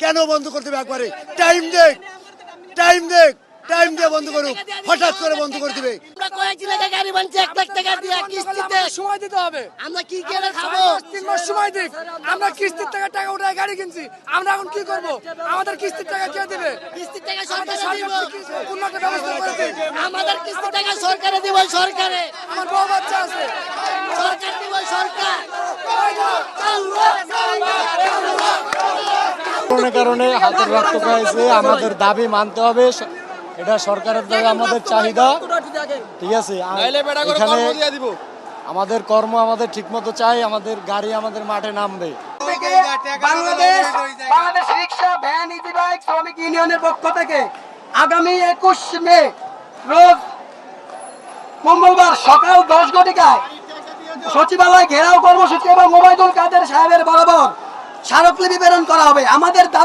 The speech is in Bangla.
কেন বন্ধ করতে হবে? একবারে টাইম দেখ, টাইম দেখ, টাইম দিয়ে বন্ধ করুক, হঠাৎ করে বন্ধ করে দিবে। আমরা কয়েকদিন আগে গাড়ি বানছি 1 লাখ টাকা দিয়ে কিস্তিতে। সময় দিতে হবে, আমরা কি করে খাবো? 3 মাস সময় দিক। আমরা কিস্তির টাকা উঠায় গাড়ি কিনছি, আমরা এখন কি করব? আমাদের কিস্তির টাকা কে দেবে? কিস্তির টাকা সরকারে দিব। কোনো একটা ব্যবস্থা করে দিন। আমাদের কিস্তির টাকা সরকারে দিব, সরকারে। আমার বউ বাচ্চা আছে, সরকার দিব, সরকার। কারণে হাতের রক্ত খাইছে, আমাদের দাবি মানতে হবে, এটা সরকারের দাবি, আমাদের চাহিদা, ঠিক আছে। এখানে আমাদের কর্ম আমাদের ঠিক মতো চাই, আমাদের গাড়ি আমাদের মাঠে নামবে। Bangladesh rickshaw van easy bike শ্রমিক ইউনিয়নের পক্ষ থেকে আগামী 21 মে রোজ মঙ্গলবার সকাল 10 ঘটিকায় সচিবালয় ঘেরাও কর্মসূচি এবং ওবায়দুল কাদের সাহেবের বরাবর স্মারকলিপি প্রেরণ করা হবে। আমাদের